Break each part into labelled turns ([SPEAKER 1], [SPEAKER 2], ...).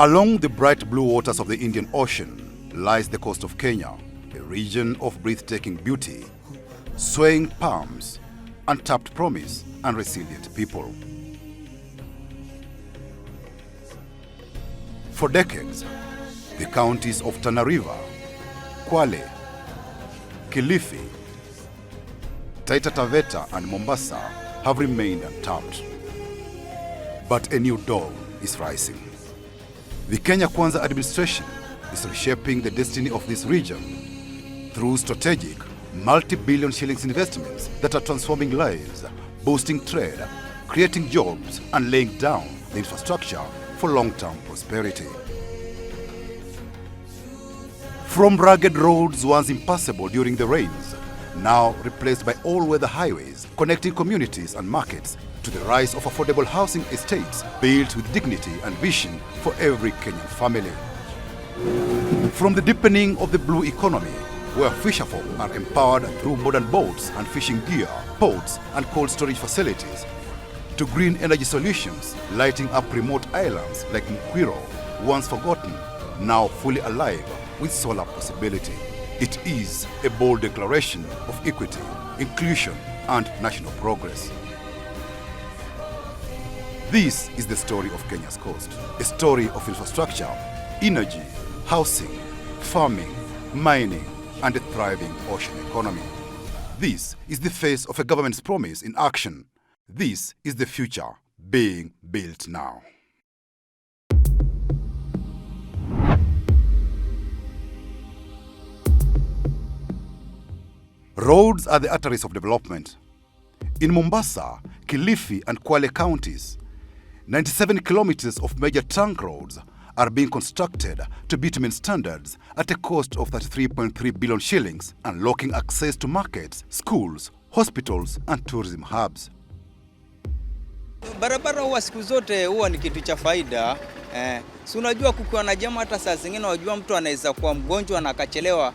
[SPEAKER 1] Along the bright blue waters of the Indian Ocean lies the coast of Kenya, a region of breathtaking beauty, swaying palms, untapped promise, and resilient people. For decades, the counties of Tana River, Kwale, Kilifi, Taita Taveta, and Mombasa have remained untapped. But a new dawn is rising. The Kenya Kwanza administration is reshaping the destiny of this region through strategic, multi-billion shillings investments that are transforming lives, boosting trade, creating jobs, and laying down the infrastructure for long-term prosperity. From rugged roads once impassable during the rains, now replaced by all-weather highways connecting communities and markets, to the rise of affordable housing estates built with dignity and vision for every Kenyan family. From the deepening of the blue economy, where fisherfolk are empowered through modern boats and fishing gear, ports, and cold storage facilities, to green energy solutions lighting up remote islands like Mkwiro, once forgotten, now fully alive with solar possibility. It is a bold declaration of equity, inclusion, and national progress. This is the story of Kenya's coast, a story of infrastructure, energy, housing, farming, mining, and a thriving ocean economy. This is the face of a government's promise in action. This is the future being built now. Roads are the arteries of development. In Mombasa, Kilifi, and Kwale counties, 97 kilometers of major trunk roads are being constructed to bitumen standards at a cost of 33.3 billion shillings, unlocking access to markets, schools, hospitals, and tourism hubs.
[SPEAKER 2] Barabara huwa siku zote huwa ni kitu cha faida. Si unajua kukiwa na jama, hata saa zingine unajua mtu anaweza kuwa mgonjwa na akachelewa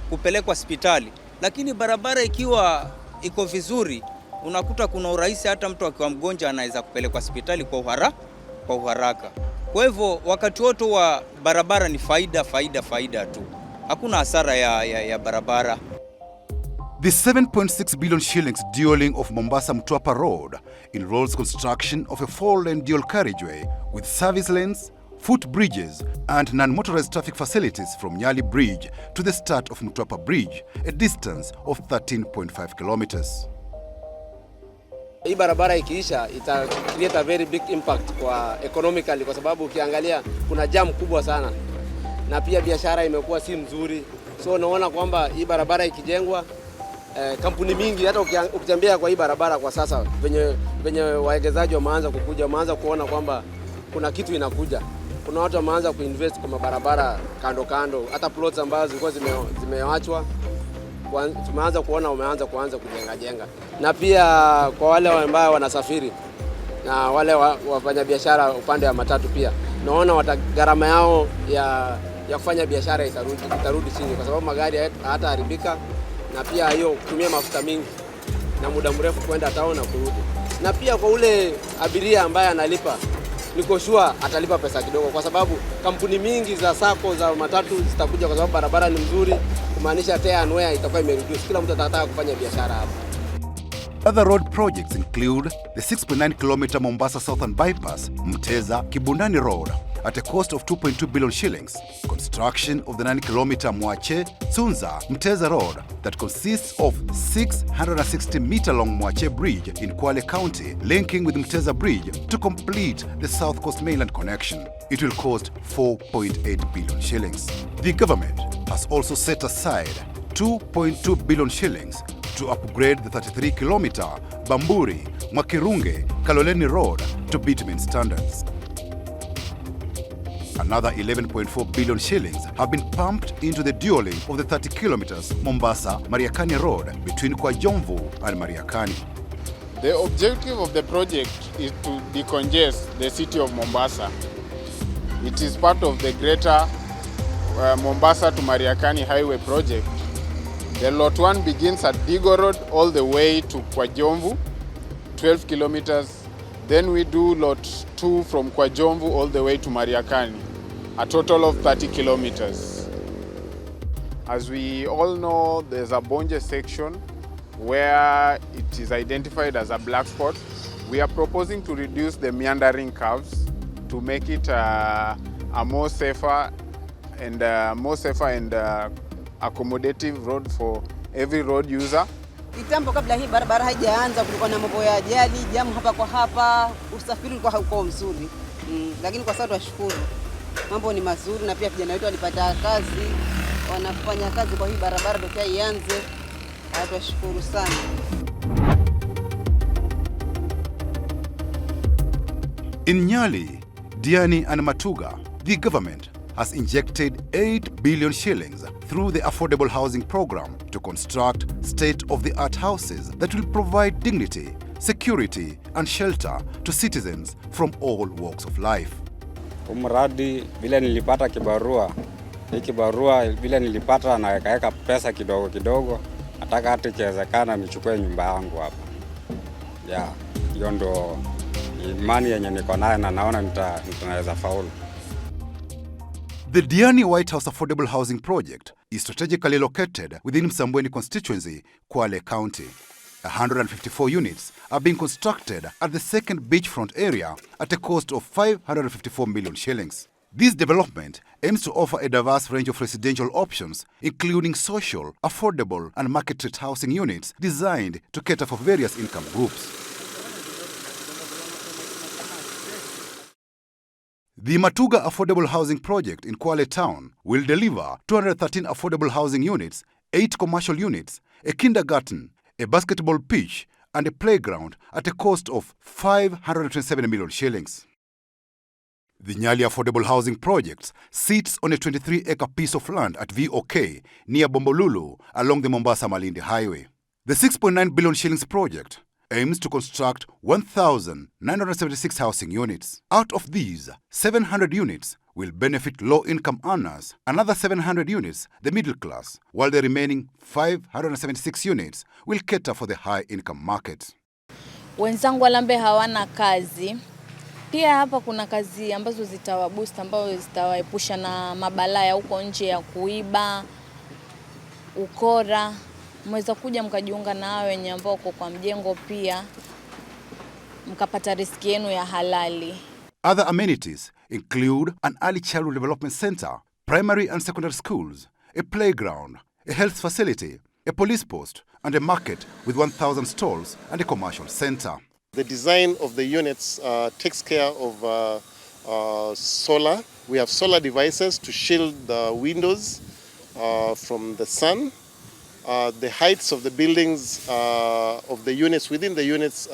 [SPEAKER 2] kupelekwa hospitali. Lakini barabara ikiwa iko vizuri, unakuta kuna urahisi, hata mtu akiwa mgonjwa anaweza kupelekwa hospitali kwa uharaka. Kwa hivyo wakati wote wa barabara ni faida tu. Hakuna hasara ya barabara.
[SPEAKER 1] The 7.6 billion shillings dual-link of Mombasa-Mtwapa Road involves construction of a 4-lane dual carriageway with service lanes, footbridges, and non-motorized traffic facilities from Nyali Bridge to the start of Mtwapa Bridge, a distance of 13.5 kilometers.
[SPEAKER 3] Hii barabara ikiisha ita create a very big impact kwa economically, kwa sababu ukiangalia kuna jam kubwa sana na pia biashara imekuwa si mzuri. So naona kwamba hii barabara ikijengwa, kampuni mingi, hata ukitembea kwa hii barabara kwa sasa, venye wawekezaji wameanza kuona kwamba kuna kitu inakuja. Kuna watu wameanza kuinvest kwa barabara kando, hata plots ambazo zilikuwa zimeachwa tumeanza kuona wameanza kujenga. Na pia kwa wale ambao wanasafiri na wale wafanya biashara upande wa matatu, pia naona gharama yao ya kufanya biashara itarudi chini, kwa sababu magari hataharibika, na pia hiyo kutumia mafuta mingi na muda mrefu kwenda town na kurudi. Na pia kwa ule abiria ambaye analipa, niko sure atalipa pesa kidogo, kwa sababu kampuni mingi za sako za matatu zitakuja, kwa sababu barabara ni mzuri, kumaanisha tear and wear itakuwa imereduce. Kila mtu atataka kufanya biashara hapa.
[SPEAKER 1] Other road projects include the 6.9 kilometer Mombasa Southern Bypass, Mteza Kibundani Road, at a cost of 2.2 billion shillings. Construction of the 9 kilometer Mwache Tsunza Mteza Road that consists of 660 meter long Mwache Bridge in Kwale County, linking with Mteza Bridge to complete the South Coast mainland connection. It will cost 4.8 billion shillings. The government has also set aside 2.2 billion shillings to upgrade the 33 kilometer Bamburi Mwakirunge Kaloleni Road to bitumen standards. Another 11.4 billion shillings have been pumped into the dual-link of the 30 kilometers Mombasa-Mariakani Road between Kwajomvu and Mariakani.
[SPEAKER 4] The objective of the project is to decongest the city of Mombasa. It is part of the greater Mombasa to Mariakani Highway project. The Lot 1 begins at Digo Road all the way to Kwajomvu, 12 kilometers, Then we do lot 2 from Kwajomvu all the way to Mariakani, a total of 30 kilometers. As we all know, there's a Bonje section where it is identified as a black spot. We are proposing to reduce the meandering curves to make it a more safer and accommodative road for every road user.
[SPEAKER 5] Kitambo kabla hii barabara haijaanza kulikuwa na mambo ya ajali, jamu hapa kwa hapa, usafiri ulikuwa hauko mzuri. Lakini kwa sasa tunashukuru. Mambo ni mazuri na pia vijana wetu walipata kazi, wanafanya kazi kwa hii barabara tokea ianze. Tunashukuru sana.
[SPEAKER 1] In Nyali, Diani and Matuga, the government has injected 8 billion shillings through the affordable housing program to construct state-of-the-art houses that will provide dignity, security and shelter to citizens from all walks of life.
[SPEAKER 6] Mradi vile nilipata kibarua, vile nilipata na weka pesa kidogo kidogo, nataka hata ikiwezekana nichukue nyumba yangu hapa. Hiyo ndo imani yenye niko nayo na naona nitaweza faulu.
[SPEAKER 1] The Diani White House Affordable Housing Project is strategically located within Msambweni constituency, Kwale County. 154 units are being constructed at the second beachfront area at a cost of 554 million shillings. This development aims to offer a diverse range of residential options, including social, affordable and market-rate housing units designed to cater for various income groups. The Matuga Affordable Housing Project in Kwale Town will deliver 213 affordable housing units, 8 commercial units, a kindergarten, a basketball pitch and a playground at a cost of 527 million shillings. The Nyali Affordable Housing Project sits on a 23-acre piece of land at VOK near Bombolulu along the Mombasa-Malindi Highway. The 6.9 billion shillings project aims to construct 1,976 housing units. Out of these, 700 units will benefit low-income earners, another 700 units the middle class, while the remaining 576 units will cater for the high-income market.
[SPEAKER 7] Wenzangu walambe hawana kazi. Pia hapa kuna kazi ambazo zitawaboost, ambazo zitawaepusha na mabalaa huko nje ya kuiba, ukora. Mweza kuja mkajiunga na hao wenye ambao kwa mjengo pia mkapata riziki yenu ya halali.
[SPEAKER 1] Other amenities include an early childhood development center, primary and secondary schools, a playground, a health facility, a police post and a market with 1,000 stalls and a commercial center.
[SPEAKER 8] The design of the units takes care of solar. We have solar devices to shield the windows from the sun. The heights of the buildings of the units, within the units,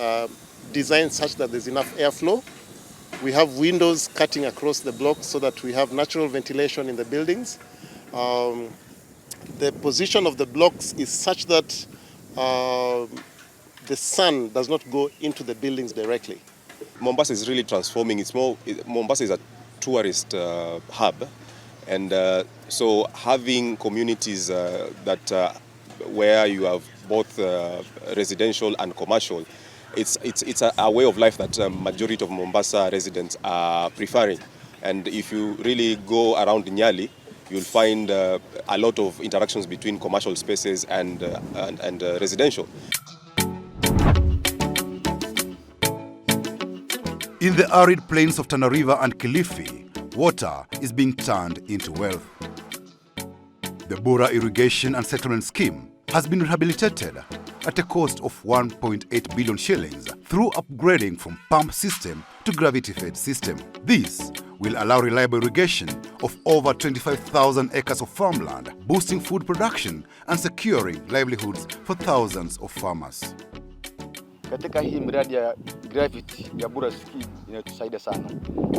[SPEAKER 8] designed such that there's enough airflow. We have windows cutting across the blocks so that we have natural ventilation in the buildings. The position of the blocks is such that the sun does not go into the buildings directly.
[SPEAKER 9] Mombasa is really transforming. Mombasa is a tourist hub, and so having communities that where you have both residential and commercial, it's a way of life that majority of Mombasa residents are preferring. And if you really go around Nyali, you'll find a lot of interactions between commercial spaces and residential.
[SPEAKER 1] In the arid plains of Tana River and Kilifi, water is being turned into wealth. The Bora Irrigation and Settlement Scheme has been rehabilitated at a cost of 1.8 billion shillings through upgrading from pump system to gravity-fed system. This will allow reliable irrigation of over 25,000 acres of farmland, boosting food production and securing livelihoods for thousands of farmers.
[SPEAKER 10] Katika hii miradi ya gravity ya Bora scheme inatusaidia sana.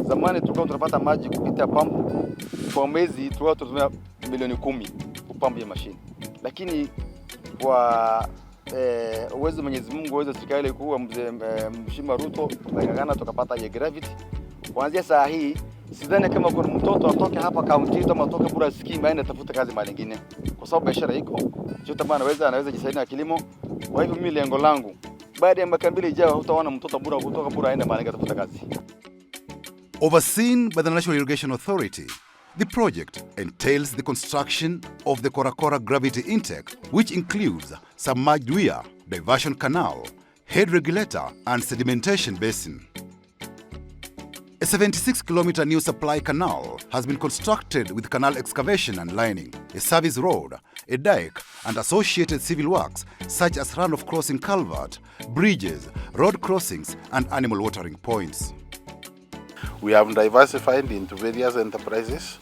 [SPEAKER 10] Zamani tulikuwa tunapata maji kupitia pump, kwa mwezi tulikuwa tunatumia milioni 10 kupampu ya mashine. Lakini kwa uwezo Mwenyezi Mungu, uwezo serikali kuu Mheshimiwa Ruto, tumeng'ang'ana tukapata ya gravity. Kuanzia saa hii sidhani kama kuna mtoto atoke hapa county ama atoke Bora scheme aende tafuta kazi mahali nyingine, kwa sababu biashara iko. Chote bwana anaweza jisaidia na kilimo. Kwa hivyo mimi lengo langu baada ya miaka 2 ijayo hutaona mtoto bura kutoka bura aende mahali kutafuta kazi.
[SPEAKER 1] Overseen by the National Irrigation Authority, the project entails the construction of the Korakora gravity intake, which includes submerged weir, diversion canal, head regulator and sedimentation basin. A 76-kilometer new supply canal has been constructed with canal excavation and lining, a service road, a dike and associated civil works such as runoff crossing culvert, bridges, road crossings and animal watering points.
[SPEAKER 11] We have diversified into various enterprises.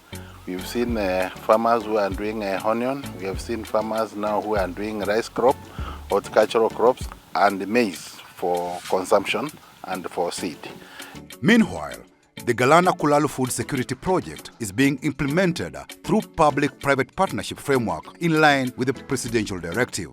[SPEAKER 11] We've seen farmers who are doing onion. We have seen farmers now who are doing rice crop, horticultural crops and maize for consumption and for seed.
[SPEAKER 1] Meanwhile, the Galana Kulalu Food Security Project is being implemented through public-private partnership framework in line with the presidential directive.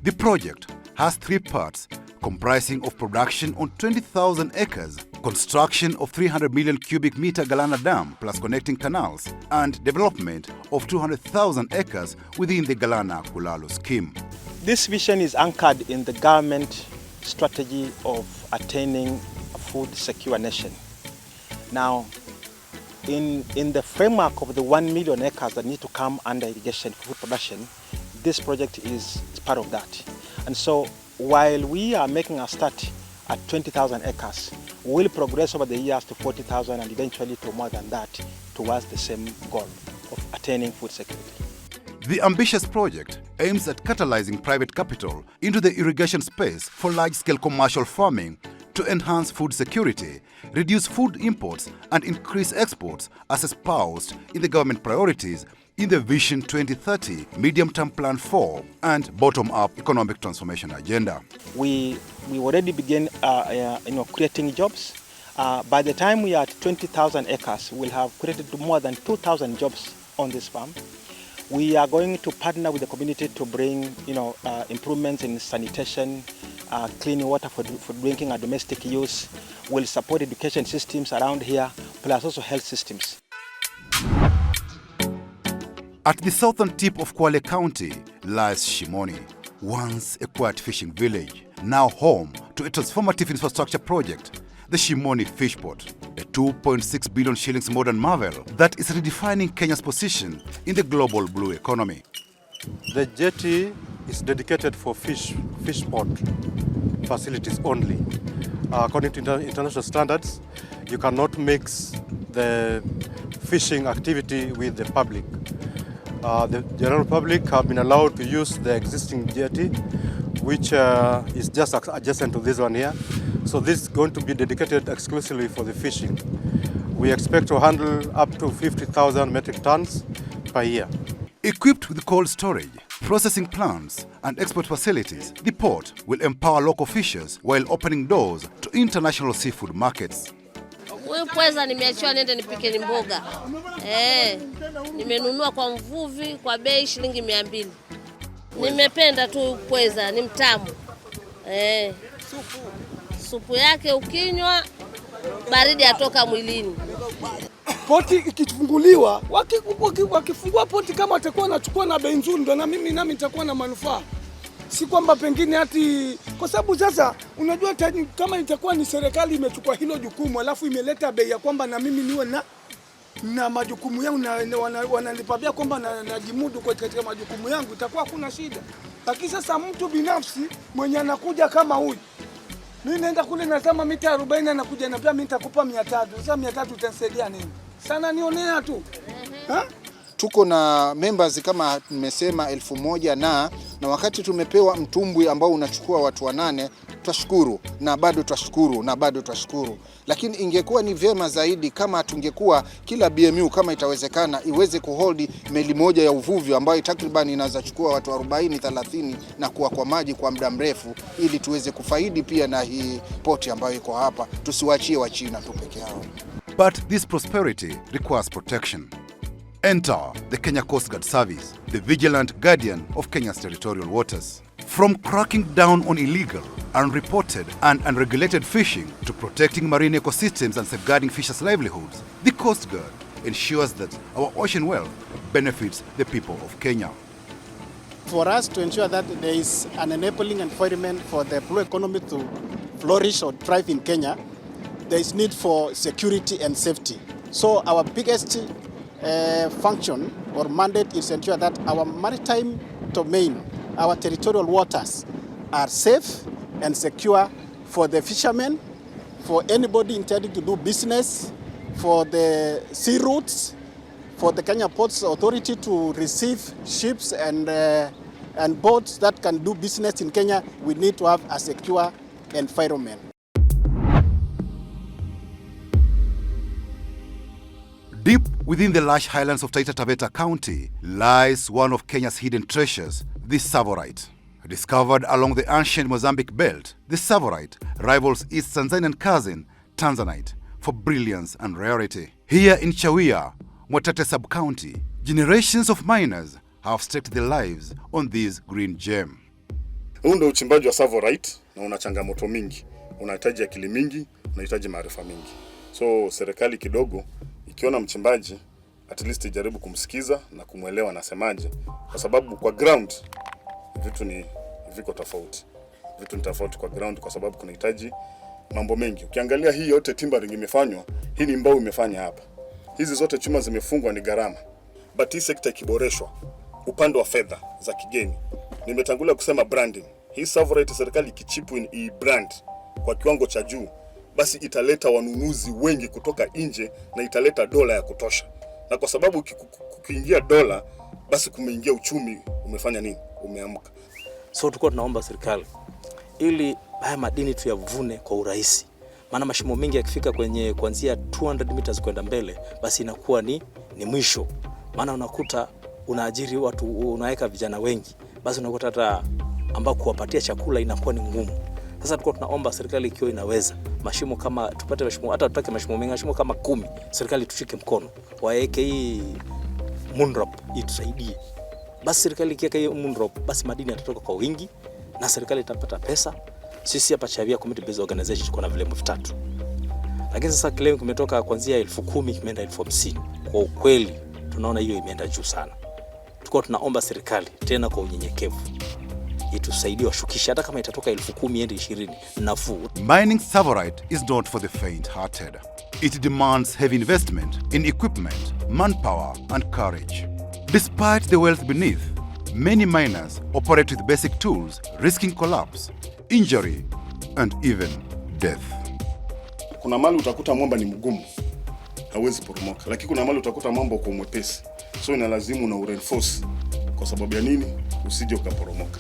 [SPEAKER 1] The project has 3 parts comprising of production on 20,000 acres, construction of 300 million cubic meter Galana Dam plus connecting canals, and development of 200,000 acres within the Galana Kulalu scheme.
[SPEAKER 12] This vision is anchored in the government strategy of attaining a food secure nation. Now, in the framework of the 1 million acres that need to come under irrigation for food production, this project is part of that. And so, while we are making a start at 20,000 acres, we will progress over the years to 40,000 and eventually to more than that towards the same goal of attaining food security.
[SPEAKER 1] The ambitious project aims at catalyzing private capital into the irrigation space for large-scale commercial farming to enhance food security, reduce food imports and increase exports as espoused in the government priorities in the Vision 2030, Medium-Term Plan 4 and Bottom-Up Economic Transformation Agenda.
[SPEAKER 12] We already began creating jobs. By the time we are at 20,000 acres, we'll have created more than 2,000 jobs on this farm. We are going to partner with the community to bring improvements in sanitation, clean water for drinking and domestic use. We'll support education systems around here, plus also health systems.
[SPEAKER 1] At the southern tip of Kwale County lies Shimoni, once a quiet fishing village, now home to a transformative infrastructure project, the Shimoni Fish Port, a 2.6 billion shillings modern marvel that is redefining Kenya's position in the global blue economy.
[SPEAKER 13] The jetty is dedicated for fish port facilities only. According to international standards, you cannot mix the fishing activity with the public. The general public have been allowed to use the existing jetty, which is just adjacent to this one here. So this is going to be dedicated exclusively for the fishing. We expect to handle up to 50,000 metric tons per year.
[SPEAKER 1] Equipped with cold storage, processing plants and export facilities, the port will empower local fishers while opening doors to international seafood markets.
[SPEAKER 14] Huyu pweza nimeachiwa nende nipike mboga. Nimenunua kwa mvuvi kwa bei shilingi 200. Nimependa tu pweza, ni mtamu. Supu yake ukinywa baridi atoka mwilini.
[SPEAKER 15] Poti ikifunguliwa, wakifungua poti kama watakuwa wanachukua na bei nzuri, ndio na mimi nitakuwa na manufaa. Si kwamba pengine ati kwa sababu sasa unajua kama itakuwa ni serikali imechukua hilo jukumu alafu imeleta bei ya kwamba na mimi niwe na majukumu yangu na wananipabia kwamba najimudu katika majukumu yangu, itakuwa kuna shida. Lakini sasa mtu binafsi mwenye anakuja kama huyu, mimi naenda kule nasema mita 40 anakuja na pia mimi nitakupa 300. Sasa 300 utanisaidia nini? Sana nionea tu.
[SPEAKER 16] Tuko na members kama nimesema 1000 na wakati tumepewa mtumbwi ambao unachukua watu 8, twashukuru na bado twashukuru na bado twashukuru. Lakini ingekuwa ni vyema zaidi kama tungekuwa kila BMU kama itawezekana iweze kuhold meli moja ya uvuvi ambayo takriban inaweza chukua watu 40-30 na kuwa kwa maji kwa muda mrefu, ili tuweze kufaidi pia na hii poti ambayo iko hapa, tusiwaachie wa China tu peke yao.
[SPEAKER 1] But this prosperity requires protection. Enter the Kenya Coast Guard Service, the vigilant guardian of Kenya's territorial waters. From cracking down on illegal, unreported and unregulated fishing to protecting marine ecosystems and safeguarding fishers' livelihoods, the Coast Guard ensures that our ocean wealth benefits the people of Kenya.
[SPEAKER 17] for us to ensure that there is an enabling environment for the blue economy to flourish or thrive in Kenya, there is need for security and safety. So our biggest function or mandate is to ensure that our maritime domain, our territorial waters are safe and secure for the fishermen, for anybody intending to do business, for the sea routes, for the Kenya Ports Authority to receive ships and boats that can do business in Kenya. We need to have a secure environment.
[SPEAKER 1] Deep within the lush highlands of Taita Taveta County lies one of Kenya's hidden treasures, the Savorite. Discovered along the ancient Mozambique belt, the Savorite rivals its Tanzanian cousin, Tanzanite, for brilliance and rarity. Here in Chawia, Mwatate sub-county, generations of miners have staked their lives on this green gem.
[SPEAKER 18] Huu ndio uchimbaji wa Savorite na una changamoto mingi. Unahitaji akili mingi, unahitaji maarifa mingi. So serikali kidogo ikiona mchimbaji at least ijaribu kumsikiza na kumuelewa anasemaje, kwa sababu kwa ground vitu viko tofauti. Vitu ni tofauti kwa ground kwa sababu kunahitaji mambo mengi. Ukiangalia hii yote timbering imefanywa, hii ni mbao imefanya hapa. Hizi zote chuma zimefungwa ni gharama. But hii sekta ikiboreshwa upande wa fedha za kigeni. Nimetangulia kusema branding. Hii Savorite serikali ikichipu in brand kwa kiwango cha juu, basi italeta wanunuzi wengi kutoka nje na italeta dola ya kutosha. Na kwa sababu kukiingia dola, basi kumeingia uchumi umefanya nini? Umeamka.
[SPEAKER 19] So tulikuwa tunaomba serikali ili haya madini tuyavune kwa urahisi. Maana mashimo mengi yakifika kwenye kuanzia 200 meters kwenda mbele, basi inakuwa ni mwisho. Maana unakuta unaajiri watu, unaweka vijana wengi, basi unakuta hata ambao kuwapatia chakula inakuwa ni ngumu. Sasa tulikuwa tunaomba serikali ikiwa inaweza mashimo kama tupate mashimo, hata tutake mashimo mengi, mashimo kama 10, serikali tushike mkono waeke hii moonrop itusaidie. Basi serikali ikiweka hii moonrop, basi madini yatatoka kwa wingi na serikali itapata pesa. Sisi hapa Chavia Community Based Organization tuko na vile 3,000. Lakini sasa claim kimetoka kuanzia 10,000 kimeenda 50,000. Kwa ukweli tunaona hiyo imeenda juu sana. Tulikuwa tunaomba serikali tena kwa unyenyekevu itusaidie washukisha, hata kama itatoka 10,000 iende 20 nafuu.
[SPEAKER 1] Mining Savorite is not for the faint-hearted. It demands heavy investment in equipment, manpower and courage. Despite the wealth beneath, many miners operate with basic tools, risking collapse, injury and even death.
[SPEAKER 18] Kuna mali utakuta mwamba ni mgumu, hawezi poromoka, lakini kuna mali utakuta mwamba uko mwepesi. So inalazimu na ureinforce. Kwa sababu ya nini? Usije ukaporomoka.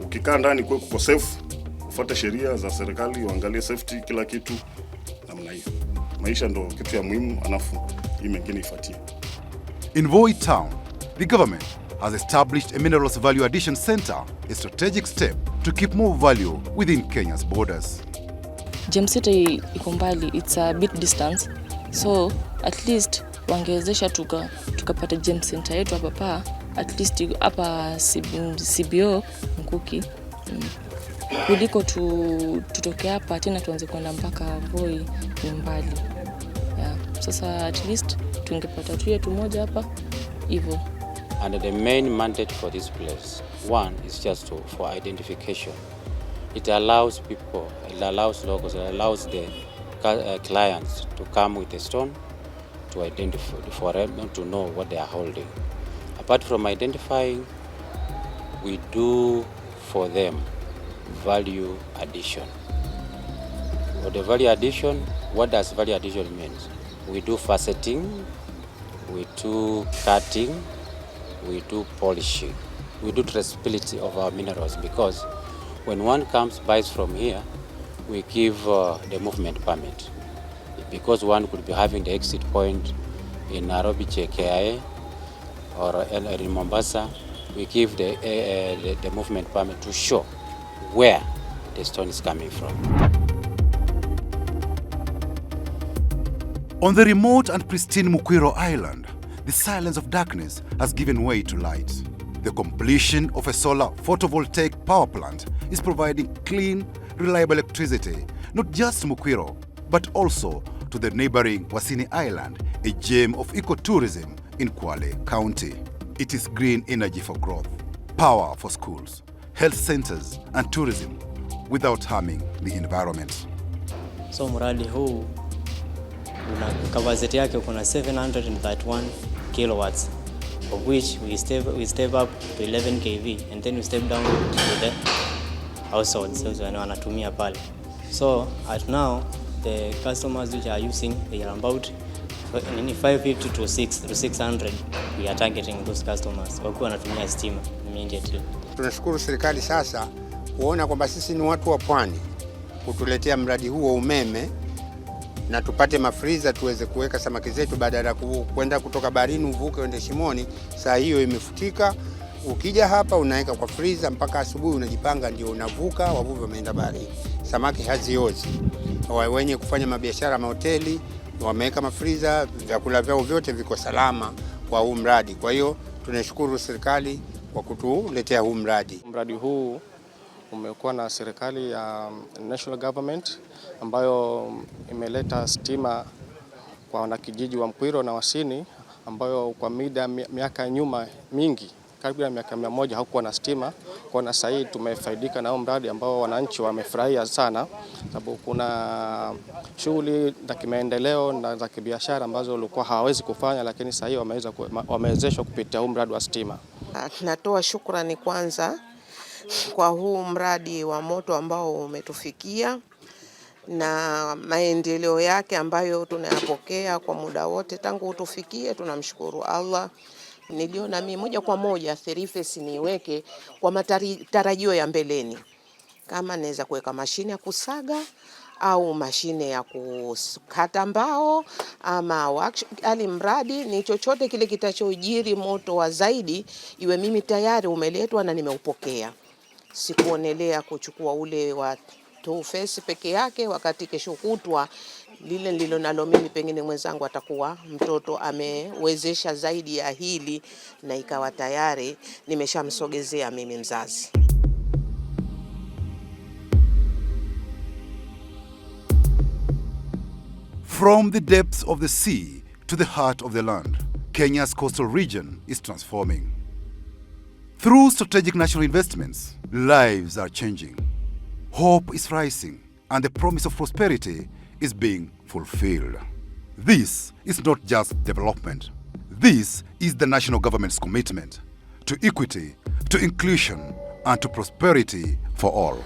[SPEAKER 18] Ukikaa ndani kwa safe, ufuate sheria za serikali, uangalie safety kila kitu namna hiyo. Maisha ndo kitu ya muhimu, alafu hii mengine ifuatie.
[SPEAKER 1] In Voi Town, the government has established a minerals value addition center, a strategic step to keep more value within Kenya's borders.
[SPEAKER 20] Gem City iko mbali, it's a bit distance, so at least wangewezesha tukapata gem center yetu hapa at least hapa CBO Mkuki, kuliko tutoke hapa tena tuanze kwenda mpaka Voi ni mbali. Yeah. Sasa at least tungepata tu yetu moja hapa hivyo.
[SPEAKER 21] And the main mandate for this place, one is just for identification. It allows people, it allows locals, it allows the clients to come with a stone to identify, for them to know what they are holding. Apart from identifying, we do for them value addition. For the value addition, what does value addition mean? We do faceting, we do cutting, we do polishing, we do traceability of our minerals, because when one comes, buys from here, we give the movement permit. Because one could be having the exit point in Nairobi, JKIA, or in Mombasa, we give the movement permit to show where the stone is coming from.
[SPEAKER 1] On the remote and pristine Mukwiro Island, the silence of darkness has given way to light. The completion of a solar photovoltaic power plant is providing clean, reliable electricity, not just to Mukwiro, but also to the neighboring Wasini Island, a gem of ecotourism in Kwale County. It is green energy for growth. power for schools, health centers and tourism without harming the environment.
[SPEAKER 2] So mradi huu una capacity yake kuna 731 kilowatts, of which we step up to 11 kV and then we step down to the households wanatumia pale. So at now the customers which are using, they are about 550 to 600. We are targeting those customers wakiwa wanatumia stima immediately.
[SPEAKER 22] Tunashukuru serikali sasa kuona kwamba sisi ni watu wa pwani, kutuletea mradi huu wa umeme na tupate mafriza tuweze kuweka samaki zetu badala ya kwenda kutoka baharini uvuke uende shimoni. Saa hiyo imefutika, ukija hapa unaweka kwa friza mpaka asubuhi unajipanga ndio unavuka, wavuvi wameenda baharini. Samaki haziozi. Wenye kufanya mabiashara mahoteli wameweka mafriza, vyakula vyao vyote viko salama kwa huu mradi. Kwa hiyo tunashukuru serikali kwa kutuletea huu mradi.
[SPEAKER 23] Mradi huu umekuwa na serikali ya national government ambayo imeleta stima kwa wanakijiji wa Mkwiro na Wasini, ambayo kwa miaka nyuma mingi karibu ya miaka 100 hakuwa na stima. Kwa na sasa tumefaidika na mradi ambao wananchi wamefurahia sana, sababu kuna shughuli za kimaendeleo na za kibiashara ambazo walikuwa hawawezi kufanya, lakini sasa wamewezeshwa kupitia huu mradi wa stima.
[SPEAKER 24] Natoa shukrani kwanza kwa huu mradi wa moto ambao umetufikia na maendeleo yake ambayo tunayapokea kwa muda wote tangu utufikie. Tunamshukuru Allah. Niliona mimi moja kwa moja 3-phase niweke kwa matarajio ya mbeleni, kama naweza kuweka mashine ya kusaga au mashine ya kukata mbao ama ali mradi ni chochote kile kitachojiri moto wa zaidi, iwe mimi tayari umeletwa na nimeupokea. Sikuonelea kuchukua ule wa 2-phase peke yake, wakati kesho kutwa lile ndilo nalo mimi pengine mwenzangu atakuwa mtoto amewezesha zaidi ya hili na ikawa tayari nimeshamsogezea mimi mzazi.
[SPEAKER 1] From the depths of the sea to the heart of the land, Kenya's coastal region is transforming. Through strategic national investments, lives are changing. Hope is rising and the promise of prosperity is being fulfilled. This is not just development. This is the national government's commitment to equity, to inclusion, and to prosperity for all.